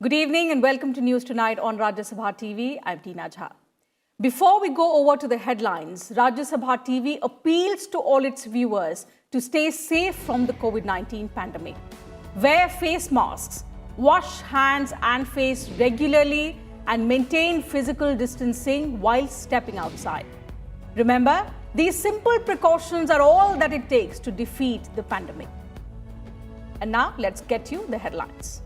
Good evening and welcome to News Tonight on Rajya Sabha TV. I'm Tina Jha. Before we go over to the headlines, Rajya Sabha TV appeals to all its viewers to stay safe from the COVID-19 pandemic. Wear face masks, wash hands and face regularly, and maintain physical distancing while stepping outside. Remember, these simple precautions are all that it takes to defeat the pandemic. And now, let's get you the headlines.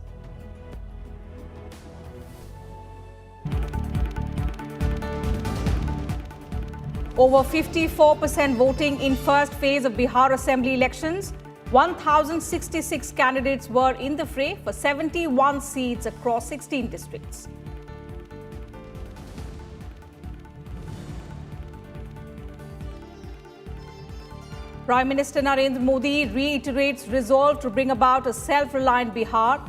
Over 54% voting in first phase of Bihar Assembly elections. 1,066 candidates were in the fray for 71 seats across 16 districts. Prime Minister Narendra Modi reiterates resolve to bring about a self-reliant Bihar,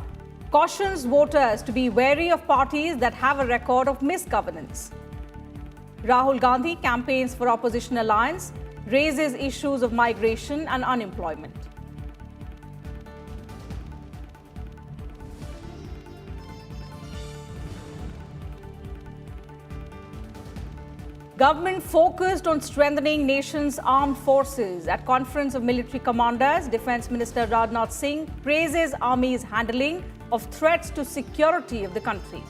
cautions voters to be wary of parties that have a record of misgovernance. Rahul Gandhi campaigns for opposition alliance, raises issues of migration and unemployment. Government focused on strengthening nation's armed forces. At Conference of Military Commanders, Defence Minister Rajnath Singh praises Army's handling of threats to security of the country.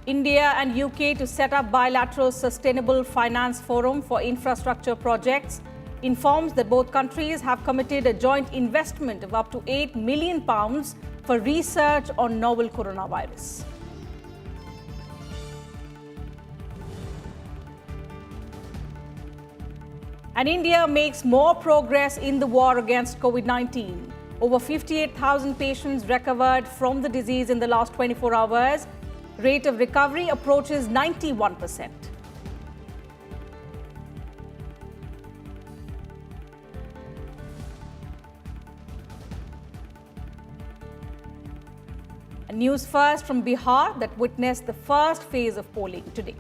India and UK to set up bilateral sustainable finance forum for infrastructure projects, informs that both countries have committed a joint investment of up to £8 million for research on novel coronavirus. And India makes more progress in the war against COVID-19. Over 58,000 patients recovered from the disease in the last 24 hours. Rate of recovery approaches 91%. A news first from Bihar that witnessed the first phase of polling today.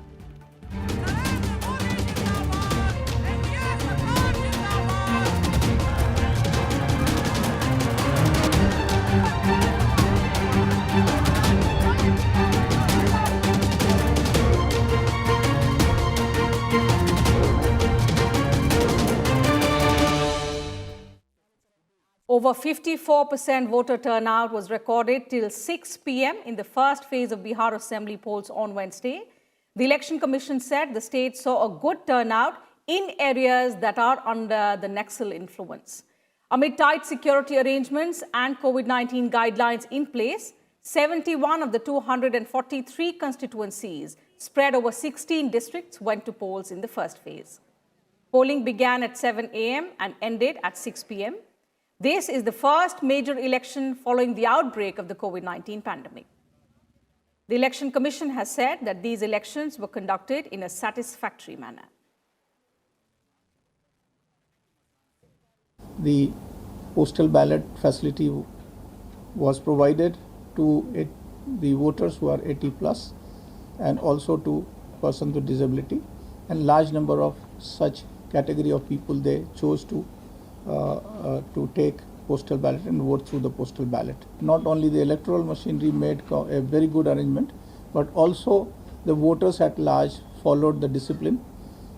Over 54% voter turnout was recorded till 6 p.m. in the first phase of Bihar Assembly polls on Wednesday. The Election Commission said the state saw a good turnout in areas that are under the Naxal influence. Amid tight security arrangements and COVID-19 guidelines in place, 71 of the 243 constituencies spread over 16 districts went to polls in the first phase. Polling began at 7 a.m. and ended at 6 p.m. This is the first major election following the outbreak of the COVID-19 pandemic. The Election Commission has said that these elections were conducted in a satisfactory manner. The postal ballot facility was provided to the voters who are 80 plus and also to persons with disability, and large number of such category of people they chose to take postal ballot and vote through the postal ballot. Not only the electoral machinery made a very good arrangement, but also the voters at large followed the discipline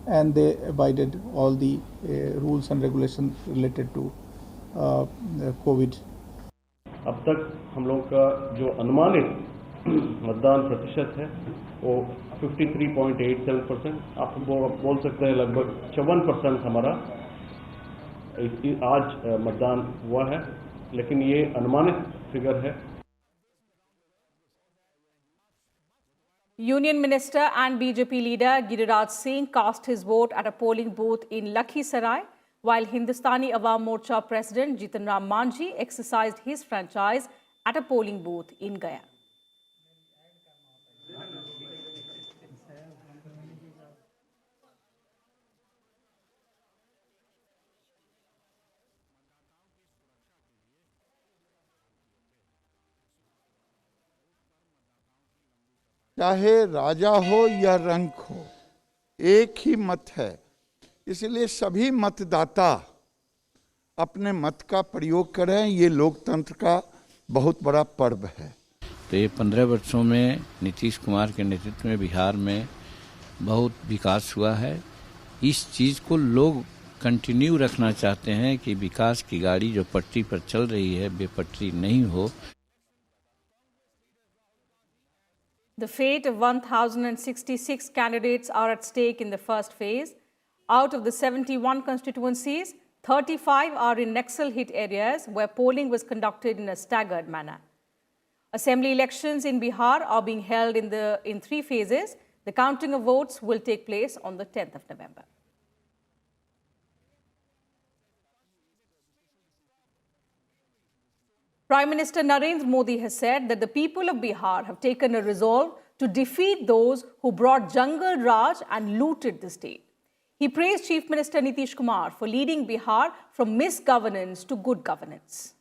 and they abided all the rules and regulations related to COVID. अब तक हम लोग का जो अनुमानित मतदान प्रतिशत है वो 53.87%, आप बोल सकते हैं लगभग 54% हमारा आज मतदान हुआ है, लेकिन ये अनुमानित फिगर है. Union Minister and BJP leader Giriraj Singh cast his vote at a polling booth in Lakhisarai, while Hindustani Awam Morcha President Jitan Ram Manjhi exercised his franchise at a polling booth in Gaya. चाहे राजा हो या रंक हो, एक ही मत है, इसलिए सभी मतदाता अपने मत का प्रयोग करें। ये लोकतंत्र का बहुत बड़ा पर्व है। तो ये 15 वर्षों में नीतीश कुमार के नेतृत्व में बिहार में बहुत विकास हुआ है। इस चीज़ को लोग कंटिन्यू रखना चाहते हैं कि विकास की गाड़ी जो पटरी पर चल रही है बेपटरी नहीं हो। The fate of 1,066 candidates are at stake in the first phase. Out of the 71 constituencies, 35 are in Naxal-hit areas where polling was conducted in a staggered manner. Assembly elections in Bihar are being held in 3 phases. The counting of votes will take place on the 10th of November. Prime Minister Narendra Modi has said that the people of Bihar have taken a resolve to defeat those who brought jungle Raj and looted the state. He praised Chief Minister Nitish Kumar for leading Bihar from misgovernance to good governance.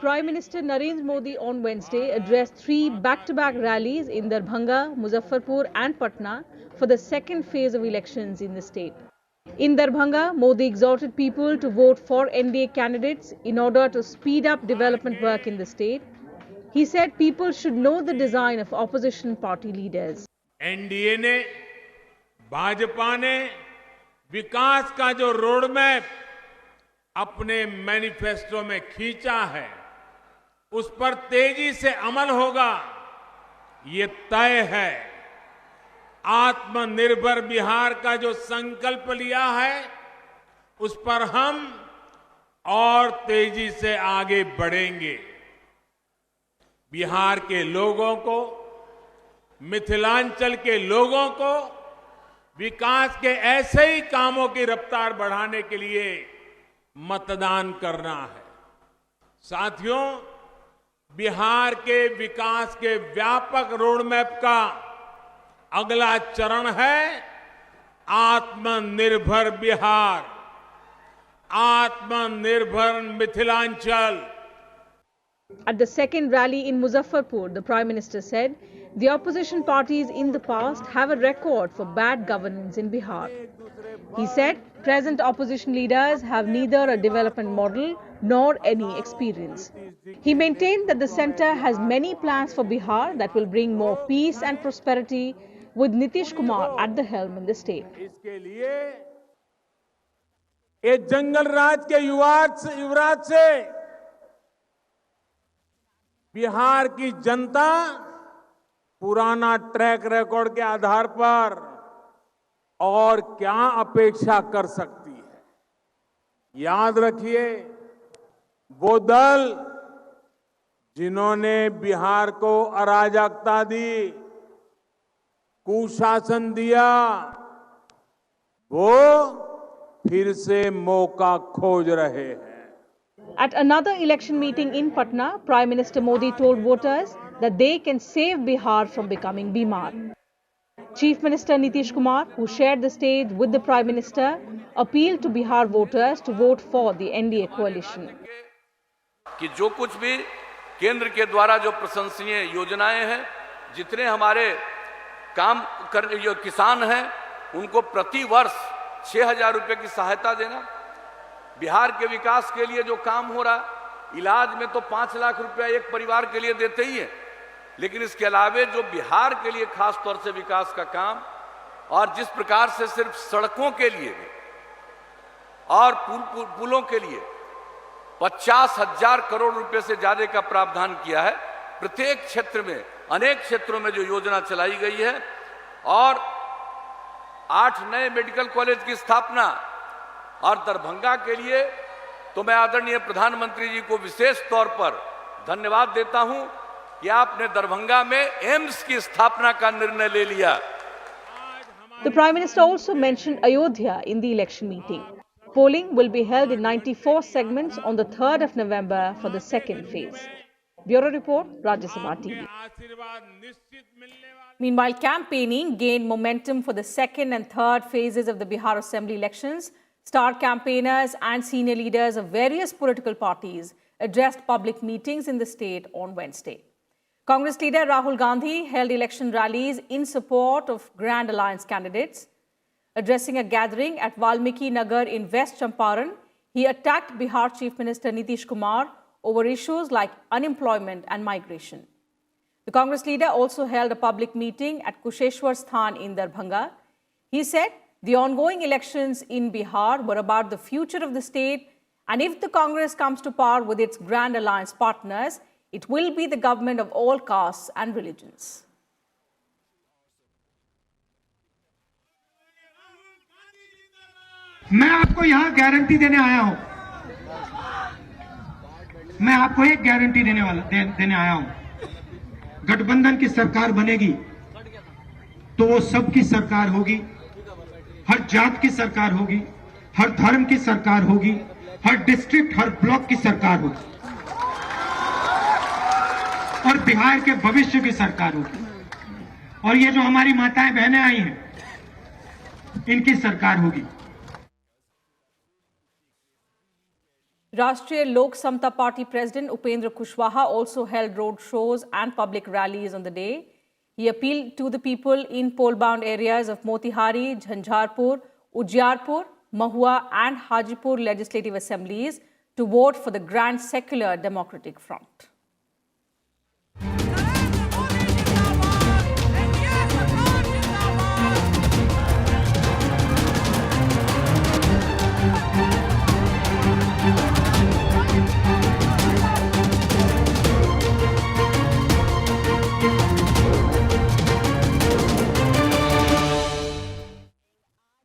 Prime Minister Narendra Modi on Wednesday addressed 3 back-to-back rallies in Darbhanga, Muzaffarpur and Patna for the second phase of elections in the state. In Darbhanga, Modi exhorted people to vote for NDA candidates in order to speed up development work in the state. He said people should know the design of opposition party leaders. NDA ने, भाजपा ने विकास का जो road map अपने manifesto में खींचा है, उस पर तेजी से अमल होगा, ये तय है। आत्मनिर्भर बिहार का जो संकल्प लिया है, उस पर हम और तेजी से आगे बढ़ेंगे। बिहार के लोगों को, मिथिलांचल के लोगों को विकास के ऐसे ही कामों की रफ्तार बढ़ाने के लिए मतदान करना है। साथियों, बिहार के विकास के व्यापक रोडमैप का अगला चरण है आत्मनिर्भर बिहार, आत्मनिर्भर Mithilanchal. At the second rally in Muzaffarpur, the Prime Minister said the opposition parties in the past have a record for bad governance in Bihar. He said present opposition leaders have neither a development model nor any experience. He maintained that the centre has many plans for Bihar that will bring more peace and prosperity with Nitish Kumar at the helm in the state. इसके लिए ये जंगल राज के युवराज से बिहार की जनता पुराना track record के आधार पर और क्या अपेक्षा कर सकती है। याद रखिए, वो दल जिन्होंने बिहार को अराजकता दी, कुशासन दिया, वो फिर से मौका खोज रहे हैं। At another election meeting in Patna, Prime Minister Modi told voters that they can save Bihar from becoming Bimar. Chief Minister Nitish Kumar, who shared the stage with the Prime Minister, appealed to Bihar voters to vote for the NDA coalition. कि जो कुछ भी केंद्र के द्वारा जो प्रशंसनीय योजनाएं हैं, जितने हमारे काम करने जो किसान हैं, उनको प्रति वर्ष 6,000 रुपए की सहायता देना, बिहार के विकास के लिए जो काम हो रहा, इलाज में तो 5 लाख रुपया एक परिवार के लिए देते ही है, लेकिन इसके अलावे जो बिहार के लिए खास तौर से विकास का काम, और जिस प्रकार से सिर्फ सड़कों के लिए और पुलों के लिए 50,000 करोड़ रुपए से ज्यादा का प्रावधान किया है। प्रत्येक क्षेत्र में, अनेक क्षेत्रों में जो योजना चलाई गई है, और 8 नए मेडिकल कॉलेज की स्थापना, और दरभंगा के लिए तो मैं आदरणीय प्रधानमंत्री जी को विशेष तौर पर धन्यवाद देता हूं कि आपने दरभंगा में एम्स की स्थापना का निर्णय ले लिया। The Prime Minister also mentioned Ayodhya in the election meeting. Polling will be held in 94 segments on the 3rd of November for the second phase. Bureau Report, Rajya TV. Meanwhile, campaigning gained momentum for the second and third phases of the Bihar Assembly elections. Star campaigners and senior leaders of various political parties addressed public meetings in the state on Wednesday. Congress leader Rahul Gandhi held election rallies in support of Grand Alliance candidates. Addressing a gathering at Valmiki Nagar in West Champaran, he attacked Bihar Chief Minister Nitish Kumar over issues like unemployment and migration. The Congress leader also held a public meeting at Kusheshwar Sthan in Darbhanga. He said the ongoing elections in Bihar were about the future of the state, and if the Congress comes to power with its Grand Alliance partners, it will be the government of all castes and religions. मैं आपको यहां guarantee देने आया हूं, मैं आपको एक guarantee देने आया हूं। गठबंधन की सरकार बनेगी तो वो सबकी सरकार होगी, हर जात की सरकार होगी, हर धर्म की सरकार होगी, हर डिस्ट्रिक्ट हर ब्लॉक की सरकार होगी और बिहार के भविष्य की सरकार होगी। और ये जो हमारी माताएं बहनें आई हैं, इनकी सरकार होगी। Rashtriya Lok Samta Party President Upendra Kushwaha also held road shows and public rallies on the day. He appealed to the people in poll-bound areas of Motihari, Jhanjharpur, Ujjarpur, Mahua and Hajipur legislative assemblies to vote for the Grand Secular Democratic Front.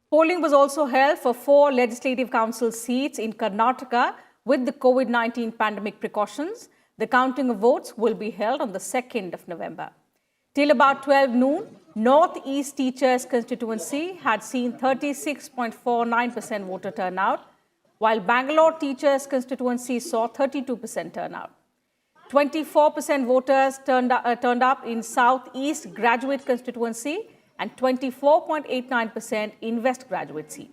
Polling was also held for 4 legislative council seats in Karnataka with the COVID-19 pandemic precautions. The counting of votes will be held on the 2nd of November. Till about 12 noon, North-East Teachers constituency had seen 36.49% voter turnout, while Bangalore Teachers constituency saw 32% turnout. 24% voters turned up in South-East Graduate constituency and 24.89% in West Graduate seat.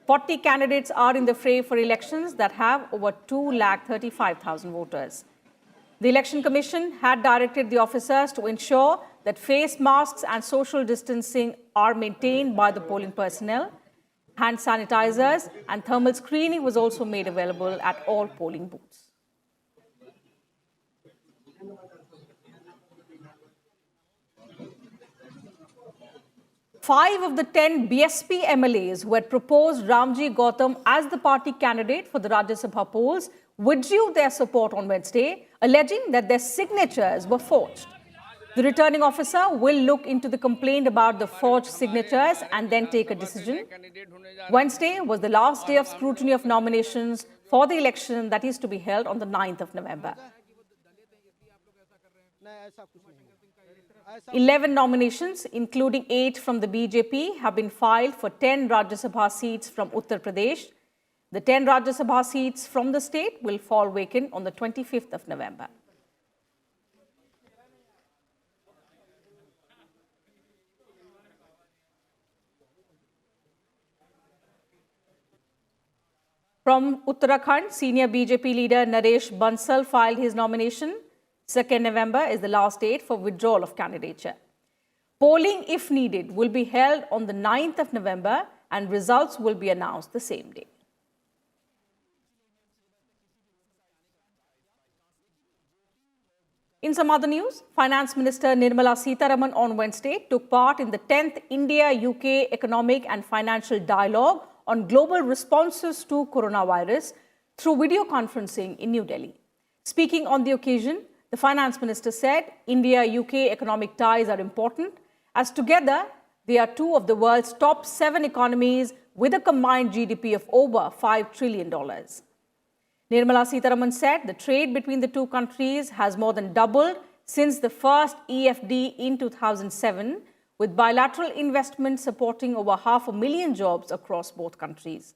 40 candidates are in the fray for elections that have over 235,000 voters. The Election Commission had directed the officers to ensure that face masks and social distancing are maintained by the polling personnel. Hand sanitizers and thermal screening was also made available at all polling booths. Five of the 10 BSP MLAs who had proposed Ramji Gautam as the party candidate for the Rajya Sabha polls withdrew their support on Wednesday, alleging that their signatures were forged. The returning officer will look into the complaint about the forged signatures and then take a decision. Wednesday was the last day of scrutiny of nominations for the election that is to be held on the 9th of November. 11 nominations, including 8 from the BJP, have been filed for 10 Rajya Sabha seats from Uttar Pradesh. The 10 Rajya Sabha seats from the state will fall vacant on the 25th of November. From Uttarakhand, senior BJP leader Naresh Bansal filed his nomination. 2nd November is the last date for withdrawal of candidature. Polling, if needed, will be held on the 9th of November and results will be announced the same day. In some other news, Finance Minister Nirmala Sitharaman on Wednesday took part in the 10th India-UK Economic and Financial Dialogue on global responses to coronavirus through video conferencing in New Delhi. Speaking on the occasion, the Finance Minister said India-UK economic ties are important, as together they are two of the world's top 7 economies with a combined GDP of over $5 trillion. Nirmala Sitharaman said the trade between the two countries has more than doubled since the first EFD in 2007, with bilateral investment supporting over 500,000 jobs across both countries.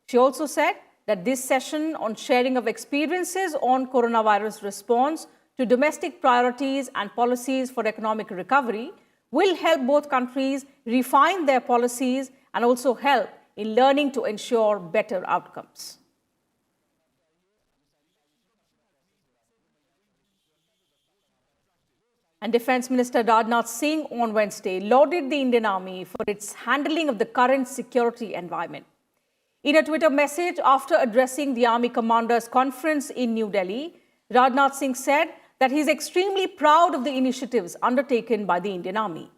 She also said that this session on sharing of experiences on coronavirus response to domestic priorities and policies for economic recovery will help both countries refine their policies and also help in learning to ensure better outcomes. And Defence Minister Rajnath Singh on Wednesday lauded the Indian Army for its handling of the current security environment. In a Twitter message after addressing the Army Commanders' Conference in New Delhi, Rajnath Singh said that he is extremely proud of the initiatives undertaken by the Indian Army.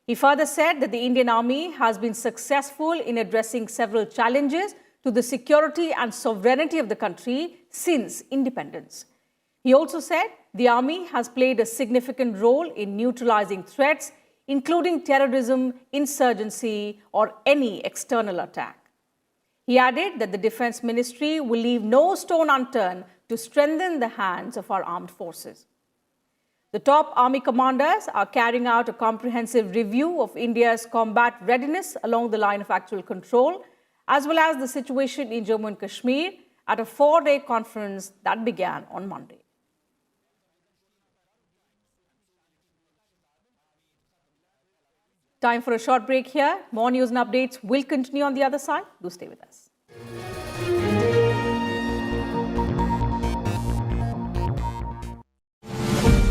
He further said that the Indian Army has been successful in addressing several challenges to the security and sovereignty of the country since independence. He also said the Army has played a significant role in neutralizing threats, including terrorism, insurgency, or any external attack. He added that the Defence Ministry will leave no stone unturned to strengthen the hands of our armed forces. The top army commanders are carrying out a comprehensive review of India's combat readiness along the line of actual control, as well as the situation in Jammu and Kashmir at a 4-day conference that began on Monday. Time for a short break here. More news and updates will continue on the other side. Do stay with us.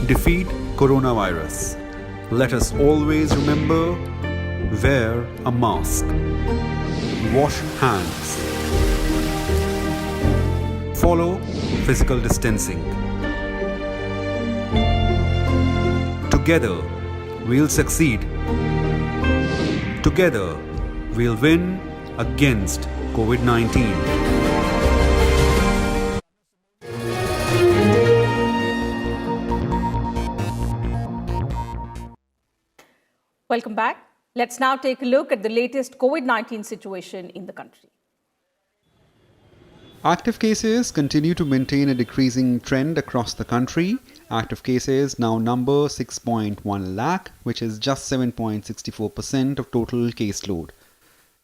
Defeat coronavirus. Let us always remember, wear a mask. Wash hands. Follow physical distancing. Together, we'll succeed. Together, we'll win against COVID-19. Welcome back. Let's now take a look at the latest COVID-19 situation in the country. Active cases continue to maintain a decreasing trend across the country. Active cases now number 6.1 lakh, which is just 7.64% of total caseload.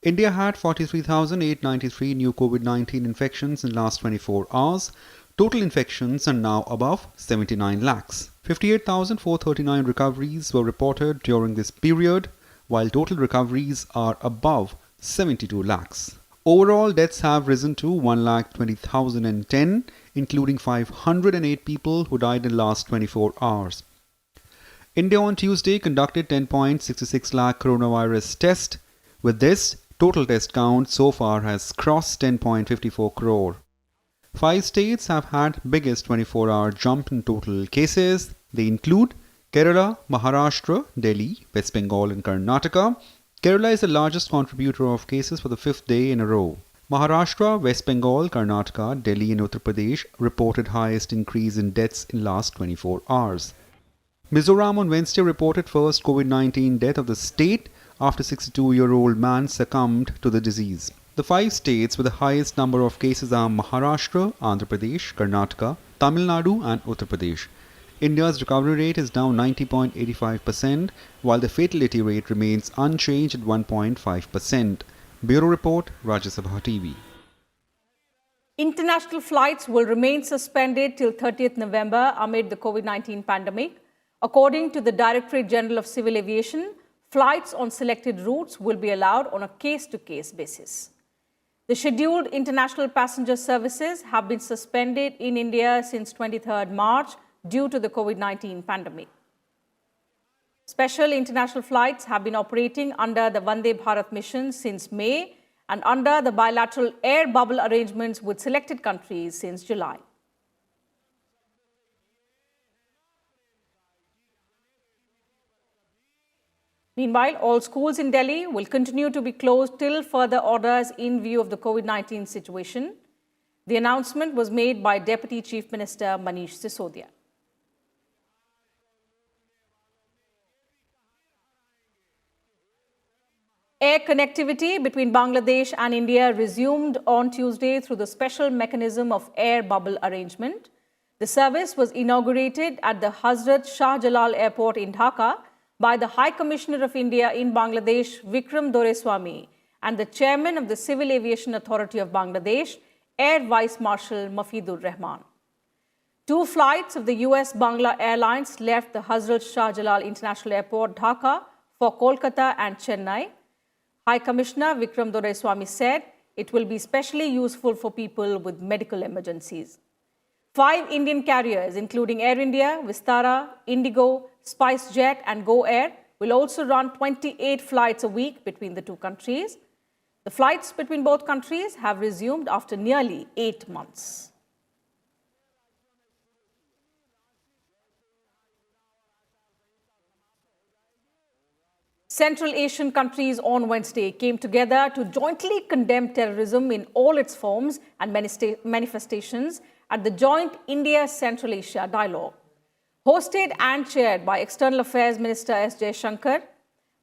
India had 43,893 new COVID-19 infections in the last 24 hours. Total infections are now above 79 lakhs. 58,439 recoveries were reported during this period, while total recoveries are above 72 lakhs. Overall, deaths have risen to 1,20,010, including 508 people who died in the last 24 hours. India on Tuesday conducted 10.66 lakh coronavirus tests. With this, total test count so far has crossed 10.54 crore. 5 states have had biggest 24-hour jump in total cases. They include Kerala, Maharashtra, Delhi, West Bengal and Karnataka. Kerala is the largest contributor of cases for the 5th day in a row. Maharashtra, West Bengal, Karnataka, Delhi and Uttar Pradesh reported highest increase in deaths in last 24 hours. Mizoram on Wednesday reported first COVID-19 death of the state after 62-year-old man succumbed to the disease. The 5 states with the highest number of cases are Maharashtra, Andhra Pradesh, Karnataka, Tamil Nadu and Uttar Pradesh. India's recovery rate is now 90.85%, while the fatality rate remains unchanged at 1.5%. Bureau Report, Rajya Sabha TV. International flights will remain suspended till 30th November amid the COVID-19 pandemic. According to the Directorate General of Civil Aviation, flights on selected routes will be allowed on a case-to-case basis. The scheduled international passenger services have been suspended in India since 23rd March due to the COVID-19 pandemic. Special international flights have been operating under the Vande Bharat mission since May and under the bilateral air bubble arrangements with selected countries since July. Meanwhile, all schools in Delhi will continue to be closed till further orders in view of the COVID-19 situation. The announcement was made by Deputy Chief Minister Manish Sisodia. Air connectivity between Bangladesh and India resumed on Tuesday through the special mechanism of air bubble arrangement. The service was inaugurated at the Hazrat Shah Jalal Airport in Dhaka by the High Commissioner of India in Bangladesh, Vikram Doreswamy, and the Chairman of the Civil Aviation Authority of Bangladesh, Air Vice Marshal Mafidur Rahman. 2 flights of the US Bangla Airlines left the Hazrat Shah Jalal International Airport, Dhaka, for Kolkata and Chennai. High Commissioner Vikram Doreswamy said it will be especially useful for people with medical emergencies. 5 Indian carriers, including Air India, Vistara, Indigo, SpiceJet and Go Air will also run 28 flights a week between the two countries. The flights between both countries have resumed after nearly 8 months. Central Asian countries on Wednesday came together to jointly condemn terrorism in all its forms and manifestations at the joint India-Central Asia Dialogue. Hosted and chaired by External Affairs Minister S. Jaishankar,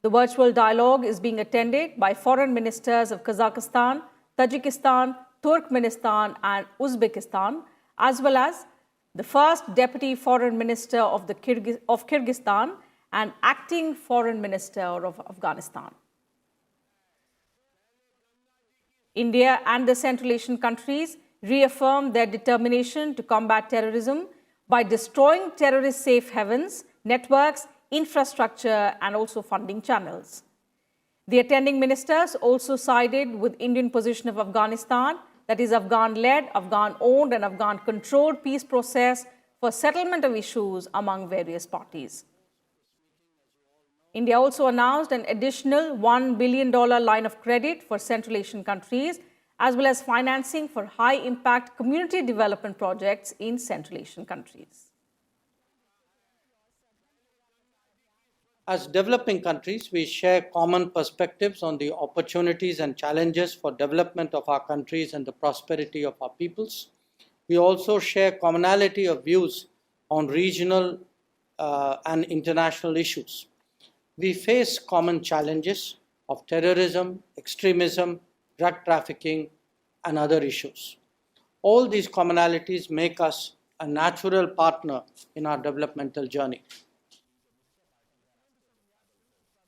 the virtual dialogue is being attended by foreign ministers of Kazakhstan, Tajikistan, Turkmenistan and Uzbekistan, as well as the first Deputy Foreign Minister of Kyrgyzstan and Acting Foreign Minister of Afghanistan. India and the Central Asian countries reaffirmed their determination to combat terrorism by destroying terrorist safe havens, networks, infrastructure and also funding channels. The attending ministers also sided with Indian position of Afghanistan, that is Afghan-led, Afghan-owned and Afghan-controlled peace process for settlement of issues among various parties. India also announced an additional $1 billion line of credit for Central Asian countries, as well as financing for high-impact community development projects in Central Asian countries. As developing countries, we share common perspectives on the opportunities and challenges for development of our countries and the prosperity of our peoples. We also share commonality of views on regional and international issues. We face common challenges of terrorism, extremism, drug trafficking, and other issues. All these commonalities make us a natural partner in our developmental journey.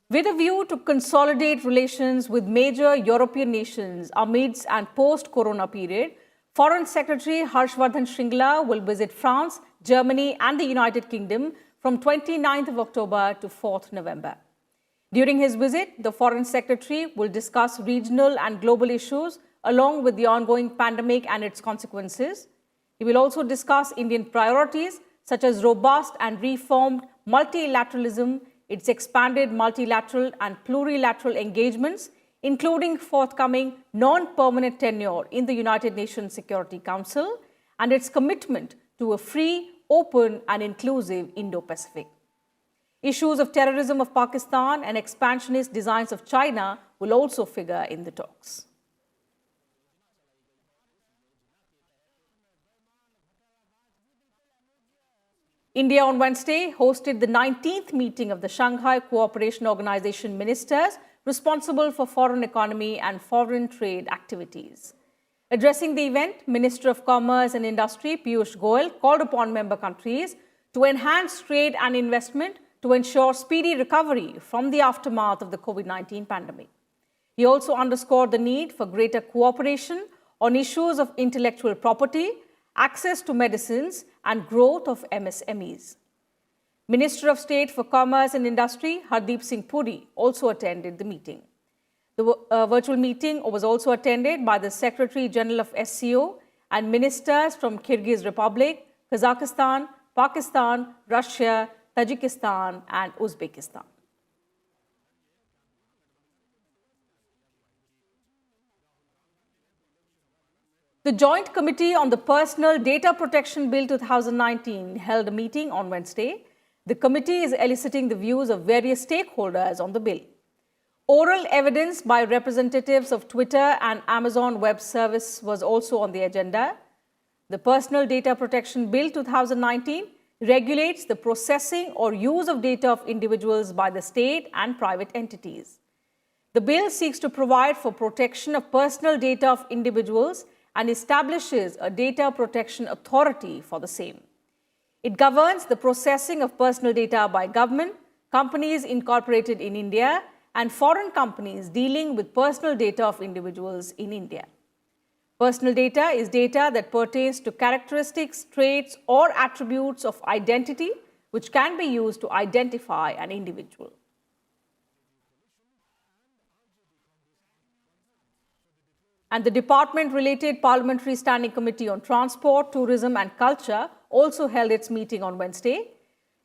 With a view to consolidate relations with major European nations amidst and post-corona period, Foreign Secretary Vardhan will visit France, Germany and the United Kingdom from 29th of October to 4th November. During his visit, the Foreign Secretary will discuss regional and global issues along with the ongoing pandemic and its consequences. He will also discuss Indian priorities such as robust and reformed multilateralism, its expanded multilateral and plurilateral engagements, including forthcoming non-permanent tenure in the United Nations Security Council, and its commitment to a free, open and inclusive Indo-Pacific. Issues of terrorism of Pakistan and expansionist designs of China will also figure in the talks. India on Wednesday hosted the 19th meeting of the Shanghai Cooperation Organization ministers responsible for foreign economy and foreign trade activities. Addressing the event, Minister of Commerce and Industry Piyush Goyal called upon member countries to enhance trade and investment to ensure speedy recovery from the aftermath of the COVID-19 pandemic. He also underscored the need for greater cooperation on issues of intellectual property, access to medicines, and growth of MSMEs. Minister of State for Commerce and Industry Hardeep Singh Puri also attended the meeting. The virtual meeting was also attended by the Secretary General of SCO and ministers from Kyrgyz Republic, Kazakhstan, Pakistan, Russia, Tajikistan, and Uzbekistan. The Joint Committee on the Personal Data Protection Bill 2019 held a meeting on Wednesday. The committee is eliciting the views of various stakeholders on the bill. Oral evidence by representatives of Twitter and Amazon Web Service was also on the agenda. The Personal Data Protection Bill 2019 regulates the processing or use of data of individuals by the state and private entities. The bill seeks to provide for protection of personal data of individuals and establishes a data protection authority for the same. It governs the processing of personal data by government, companies incorporated in India, and foreign companies dealing with personal data of individuals in India. Personal data is data that pertains to characteristics, traits, or attributes of identity which can be used to identify an individual. And the department-related Parliamentary Standing Committee on Transport, Tourism and Culture also held its meeting on Wednesday.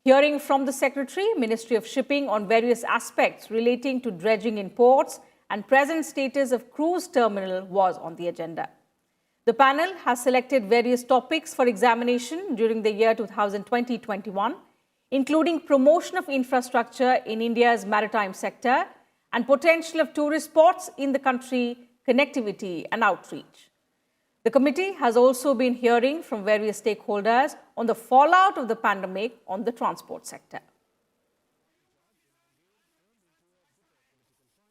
Hearing from the Secretary, Ministry of Shipping on various aspects relating to dredging in ports and present status of cruise terminal was on the agenda. The panel has selected various topics for examination during the year 2020-21, including promotion of infrastructure in India's maritime sector and potential of tourist spots in the country, connectivity and outreach. The committee has also been hearing from various stakeholders on the fallout of the pandemic on the transport sector.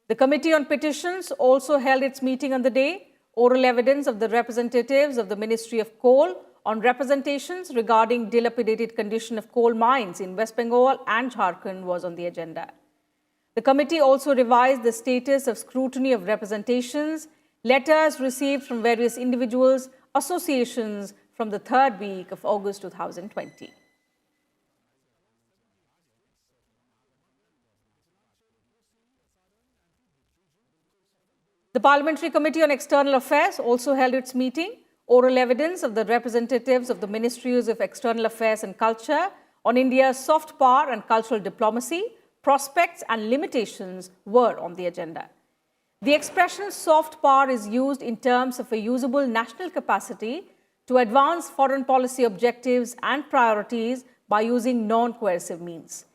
The Committee on Petitions also held its meeting on the day. Oral evidence of the representatives of the Ministry of Coal on representations regarding dilapidated condition of coal mines in West Bengal and Jharkhand was on the agenda. The committee also revised the status of scrutiny of representations, letters received from various individuals, associations from the third week of August 2020. The Parliamentary Committee on External Affairs also held its meeting. Oral evidence of the representatives of the Ministries of External Affairs and Culture on India's soft power and cultural diplomacy, prospects and limitations were on the agenda. The expression soft power is used in terms of a usable national capacity to advance foreign policy objectives and priorities by using non-coercive means.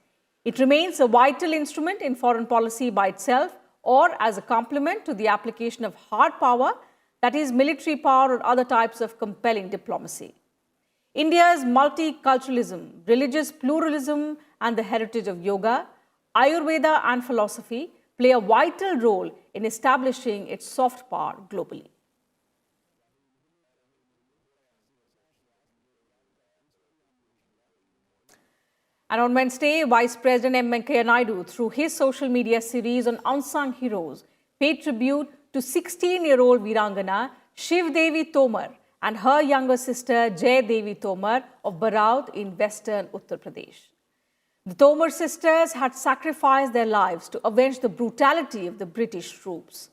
It remains a vital instrument in foreign policy by itself or as a complement to the application of hard power, that is military power or other types of compelling diplomacy. India's multiculturalism, religious pluralism and the heritage of yoga, Ayurveda and philosophy play a vital role in establishing its soft power globally. And on Wednesday, Vice President M. Venkaiah Naidu, through his social media series on unsung heroes, paid tribute to 16-year-old Virangana Shiv Devi Tomar and her younger sister Jai Devi Tomar of Baraut in western Uttar Pradesh. The Tomar sisters had sacrificed their lives to avenge the brutality of the British troops.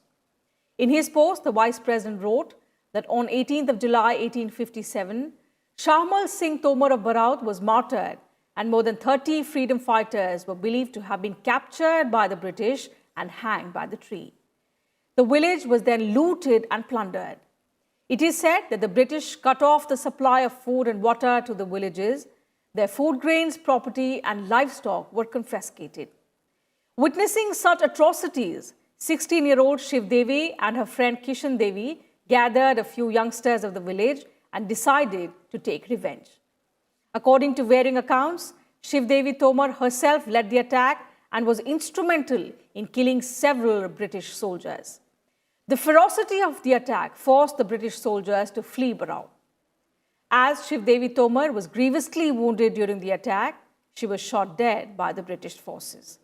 In his post, the Vice President wrote that on 18th of July 1857, Shahmal Singh Tomar of Baraut was martyred and more than 30 freedom fighters were believed to have been captured by the British and hanged by the tree. The village was then looted and plundered. It is said that the British cut off the supply of food and water to the villages. Their food grains, property and livestock were confiscated. Witnessing such atrocities, 16-year-old Shiv Devi and her friend Kishan Devi gathered a few youngsters of the village and decided to take revenge. According to varying accounts, Shiv Devi Tomar herself led the attack and was instrumental in killing several British soldiers. The ferocity of the attack forced the British soldiers to flee Baraut. As Shiv Devi Tomar was grievously wounded during the attack, she was shot dead by the British forces.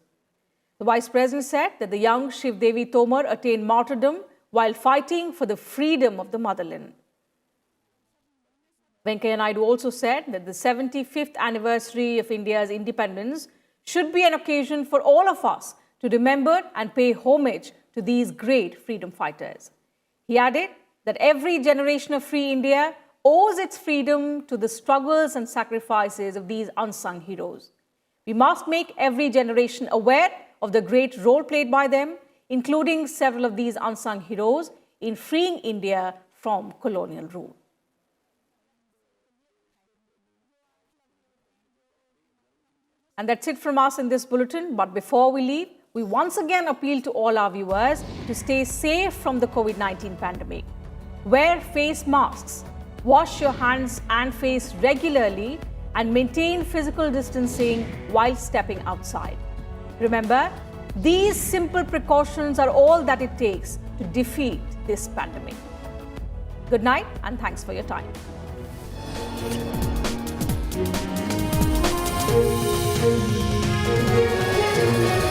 The Vice President said that the young Shiv Devi Tomar attained martyrdom while fighting for the freedom of the motherland. Venkaiah Naidu also said that the 75th anniversary of India's independence should be an occasion for all of us to remember and pay homage to these great freedom fighters. He added that every generation of free India owes its freedom to the struggles and sacrifices of these unsung heroes. We must make every generation aware of the great role played by them, including several of these unsung heroes in freeing India from colonial rule. And that's it from us in this bulletin. But before we leave, we once again appeal to all our viewers to stay safe from the COVID-19 pandemic. Wear face masks, wash your hands and face regularly, and maintain physical distancing while stepping outside. Remember, these simple precautions are all that it takes to defeat this pandemic. Good night and thanks for your time. Thank you.